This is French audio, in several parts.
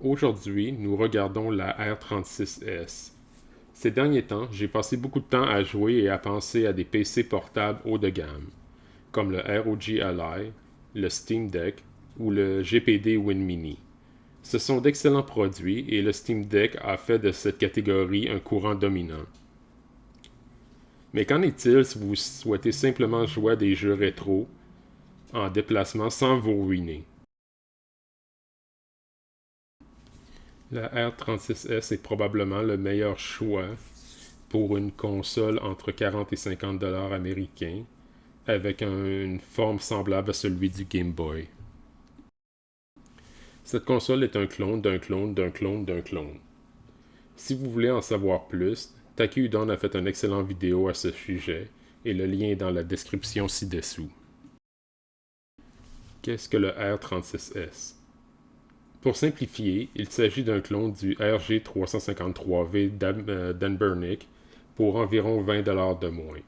Aujourd'hui, nous regardons la R36S. Ces derniers temps, j'ai passé beaucoup de temps à jouer et à penser à des PC portables haut de gamme, comme le ROG Ally, le Steam Deck ou le GPD Win Mini. Ce sont d'excellents produits et le Steam Deck a fait de cette catégorie un courant dominant. Mais qu'en est-il si vous souhaitez simplement jouer à des jeux rétro en déplacement sans vous ruiner? La R36S est probablement le meilleur choix pour une console entre 40 et 50 dollars américains avec une forme semblable à celui du Game Boy. Cette console est un clone d'un clone d'un clone d'un clone. Si vous voulez en savoir plus, Taki Udon a fait une excellente vidéo à ce sujet et le lien est dans la description ci-dessous. Qu'est-ce que le R36S? Pour simplifier, il s'agit d'un clone du RG353V d'Anbernic pour environ 20$ de moins.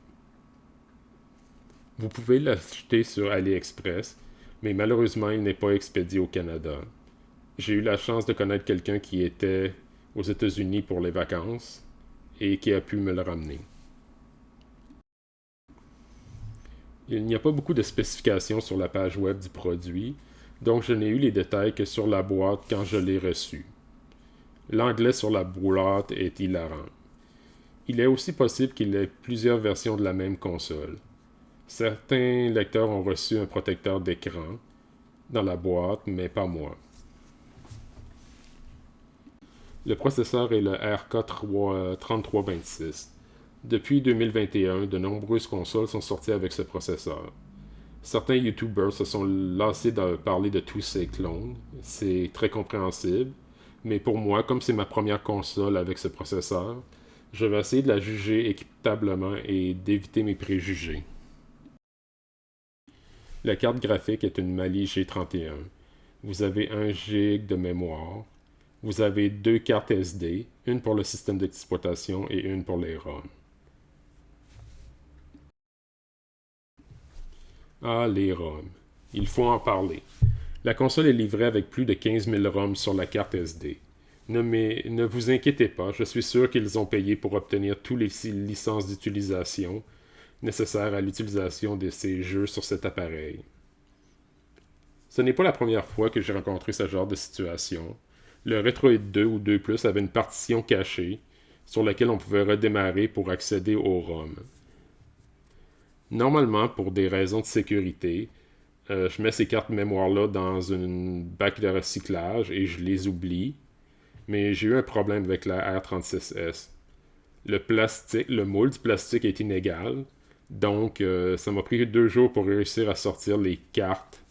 Vous pouvez l'acheter sur AliExpress, mais malheureusement il n'est pas expédié au Canada. J'ai eu la chance de connaître quelqu'un qui était aux États-Unis pour les vacances et qui a pu me le ramener. Il n'y a pas beaucoup de spécifications sur la page web du produit, donc je n'ai eu les détails que sur la boîte quand je l'ai reçu. L'anglais sur la boîte est hilarant. Il est aussi possible qu'il y ait plusieurs versions de la même console. Certains lecteurs ont reçu un protecteur d'écran dans la boîte, mais pas moi. Le processeur est le RK3326. Depuis 2021, de nombreuses consoles sont sorties avec ce processeur. Certains YouTubers se sont lassés de parler de tous ces clones. C'est très compréhensible. Mais pour moi, comme c'est ma première console avec ce processeur, je vais essayer de la juger équitablement et d'éviter mes préjugés. La carte graphique est une Mali G31. Vous avez 1 GB de mémoire. Vous avez deux cartes SD, une pour le système d'exploitation et une pour les ROM. Ah, les ROM. Il faut en parler. La console est livrée avec plus de 15 000 ROM sur la carte SD. Ne vous inquiétez pas, je suis sûr qu'ils ont payé pour obtenir toutes les licences d'utilisation nécessaires à l'utilisation de ces jeux sur cet appareil. Ce n'est pas la première fois que j'ai rencontré ce genre de situation. Le Retroid 2 ou 2 Plus avait une partition cachée sur laquelle on pouvait redémarrer pour accéder au ROM. Normalement, pour des raisons de sécurité, je mets ces cartes mémoire-là dans une bac de recyclage et je les oublie. Mais j'ai eu un problème avec la R36S. Le moule du plastique est inégal. Donc, ça m'a pris 2 jours pour réussir à sortir les cartes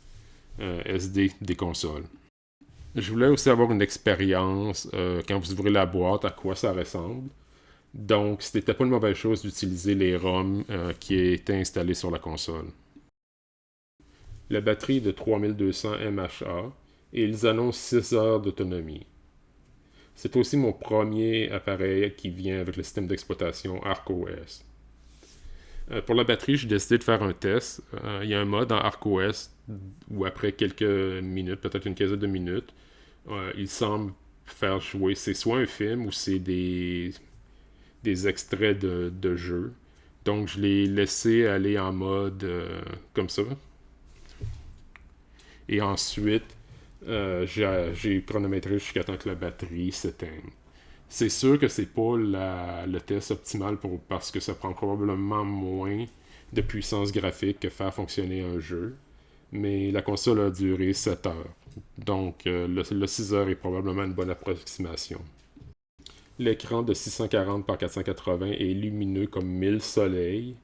SD des consoles. Je voulais aussi avoir une expérience quand vous ouvrez la boîte, à quoi ça ressemble. Donc, c'était pas une mauvaise chose d'utiliser les ROM qui étaient installés sur la console. La batterie est de 3200 mAh et ils annoncent 6 heures d'autonomie. C'est aussi mon premier appareil qui vient avec le système d'exploitation ArcOS. Pour la batterie, j'ai décidé de faire un test. Il y a un mode dans ArcOS où après quelques minutes, peut-être une quinzaine de minutes, il semble faire jouer. C'est soit un film ou c'est des extraits de jeu. Donc je l'ai laissé aller en mode comme ça. Et ensuite, j'ai chronométré jusqu'à temps que la batterie s'éteigne. C'est sûr que c'est pas le test optimal parce que ça prend probablement moins de puissance graphique que faire fonctionner un jeu. Mais la console a duré 7 heures. Donc le 6 heures est probablement une bonne approximation. L'écran de 640 par 480 est lumineux comme 1000 soleils.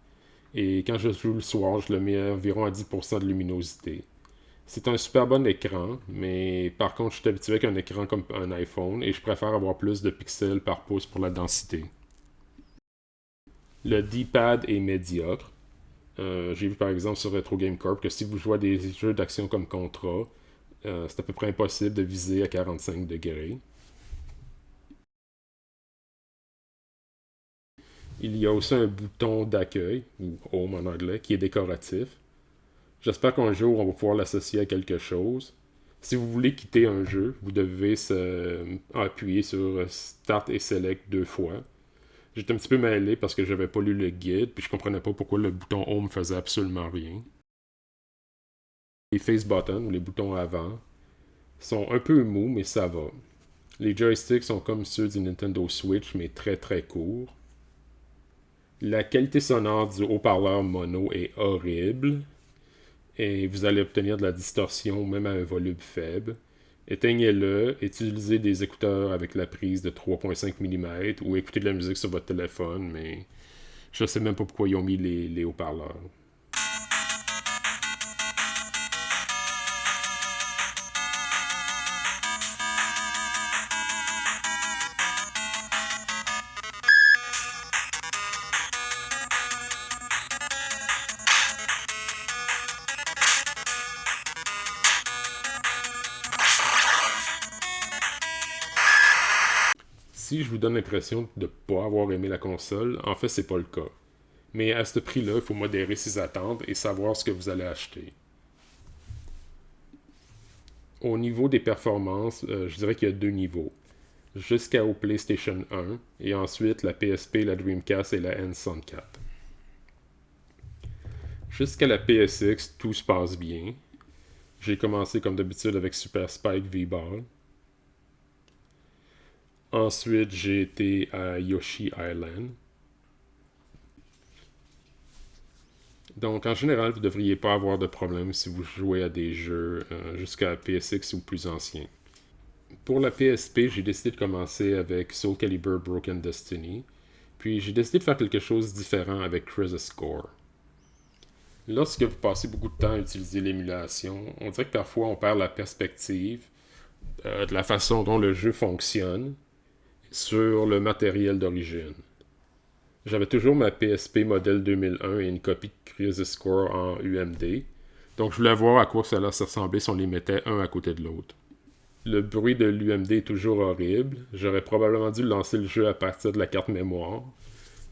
Et quand je joue le soir, je le mets environ à 10% de luminosité. C'est un super bon écran, mais par contre, je suis habitué avec un écran comme un iPhone et je préfère avoir plus de pixels par pouce pour la densité. Le D-pad est médiocre. J'ai vu par exemple sur Retro Game Corp que si vous jouez à des jeux d'action comme Contra, c'est à peu près impossible de viser à 45 degrés. Il y a aussi un bouton d'accueil, ou Home en anglais, qui est décoratif. J'espère qu'un jour on va pouvoir l'associer à quelque chose. Si vous voulez quitter un jeu, vous devez appuyer sur Start et Select 2 fois. J'étais un petit peu mêlé parce que j'avais pas lu le guide, puis je comprenais pas pourquoi le bouton Home faisait absolument rien. Les face buttons, ou les boutons avant, sont un peu mous, mais ça va. Les joysticks sont comme ceux du Nintendo Switch, mais très très courts. La qualité sonore du haut-parleur mono est horrible, et vous allez obtenir de la distorsion même à un volume faible. Éteignez-le, utilisez des écouteurs avec la prise de 3.5 mm ou écoutez de la musique sur votre téléphone, mais je sais même pas pourquoi ils ont mis les haut-parleurs. Si je vous donne l'impression de ne pas avoir aimé la console, en fait, c'est pas le cas. Mais à ce prix-là, il faut modérer ses attentes et savoir ce que vous allez acheter. Au niveau des performances, je dirais qu'il y a 2 niveaux. Jusqu'au PlayStation 1 et ensuite la PSP, la Dreamcast et la N64. Jusqu'à la PSX, tout se passe bien. J'ai commencé comme d'habitude avec Super Spike V-Ball. Ensuite, j'ai été à Yoshi Island. Donc, en général, vous ne devriez pas avoir de problème si vous jouez à des jeux jusqu'à PSX ou plus anciens. Pour la PSP, j'ai décidé de commencer avec Soul Calibur Broken Destiny, puis j'ai décidé de faire quelque chose de différent avec Crisis Core. Lorsque vous passez beaucoup de temps à utiliser l'émulation, on dirait que parfois on perd la perspective de la façon dont le jeu fonctionne sur le matériel d'origine. J'avais toujours ma PSP modèle 2001 et une copie de Crisis Core en UMD, donc je voulais voir à quoi ça allait ressembler si on les mettait un à côté de l'autre. Le bruit de l'UMD est toujours horrible. J'aurais probablement dû lancer le jeu à partir de la carte mémoire,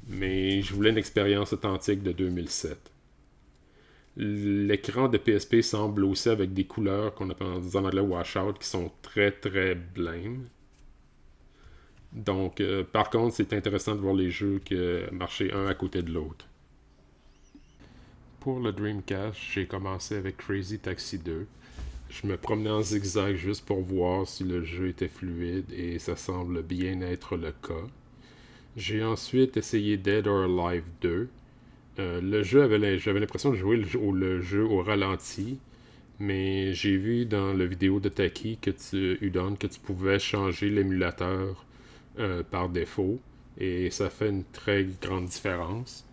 mais je voulais une expérience authentique de 2007. L'écran de PSP semble aussi avec des couleurs qu'on appelle en anglais washout qui sont très très blêmes. Donc, par contre, c'est intéressant de voir les jeux marcher un à côté de l'autre. Pour le Dreamcast, j'ai commencé avec Crazy Taxi 2. Je me promenais en zigzag juste pour voir si le jeu était fluide et ça semble bien être le cas. J'ai ensuite essayé Dead or Alive 2. J'avais l'impression de jouer le jeu au ralenti, mais j'ai vu dans la vidéo de Taki que tu pouvais changer l'émulateur par défaut et ça fait une très grande différence.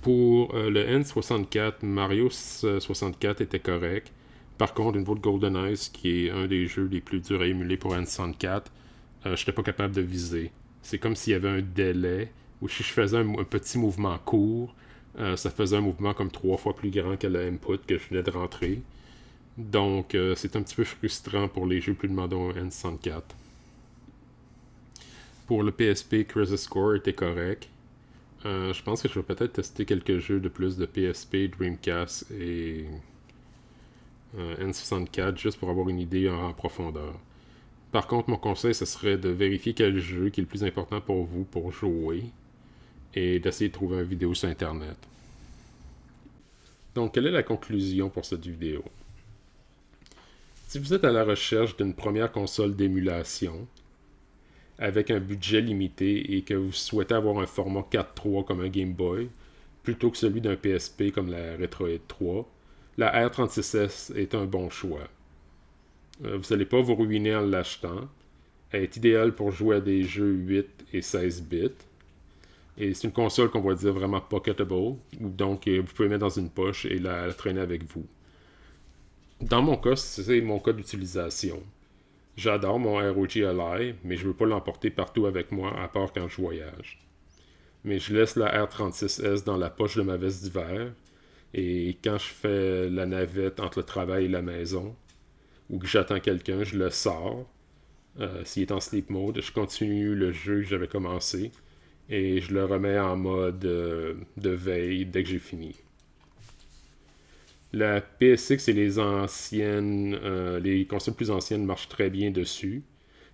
Pour le N64, Mario 64 était correct. Par contre, au niveau de GoldenEye, qui est un des jeux les plus durs à émuler pour N64, je n'étais pas capable de viser. C'est comme s'il y avait un délai, où si je faisais un petit mouvement court, ça faisait un mouvement comme 3 fois plus grand que le input que je venais de rentrer. Donc, c'est un petit peu frustrant pour les jeux plus demandants au N64. Pour le PSP, Crisis Core était correct. Je pense que je vais peut-être tester quelques jeux de plus de PSP, Dreamcast et N64 juste pour avoir une idée en profondeur. Par contre, mon conseil, ce serait de vérifier quel jeu qui est le plus important pour vous pour jouer et d'essayer de trouver une vidéo sur Internet. Donc, quelle est la conclusion pour cette vidéo? Si vous êtes à la recherche d'une première console d'émulation, avec un budget limité et que vous souhaitez avoir un format 4.3 comme un Game Boy, plutôt que celui d'un PSP comme la Retroid 3, la R36S est un bon choix. Vous n'allez pas vous ruiner en l'achetant. Elle est idéale pour jouer à des jeux 8 et 16 bits. Et c'est une console qu'on va dire vraiment pocketable, donc vous pouvez mettre dans une poche et la traîner avec vous. Dans mon cas, c'est mon cas d'utilisation. J'adore mon ROG Ally, mais je ne veux pas l'emporter partout avec moi, à part quand je voyage. Mais je laisse la R36S dans la poche de ma veste d'hiver, et quand je fais la navette entre le travail et la maison, ou que j'attends quelqu'un, je le sors. S'il est en sleep mode, je continue le jeu que j'avais commencé, et je le remets en mode de veille dès que j'ai fini. La PSX et les consoles plus anciennes marchent très bien dessus.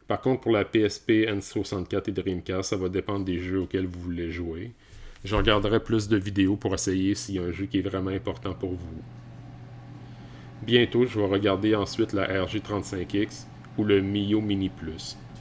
Par contre, pour la PSP, N64 et Dreamcast, ça va dépendre des jeux auxquels vous voulez jouer. Je regarderai plus de vidéos pour essayer s'il y a un jeu qui est vraiment important pour vous. Bientôt, je vais regarder ensuite la RG35X ou le Mio Mini Plus.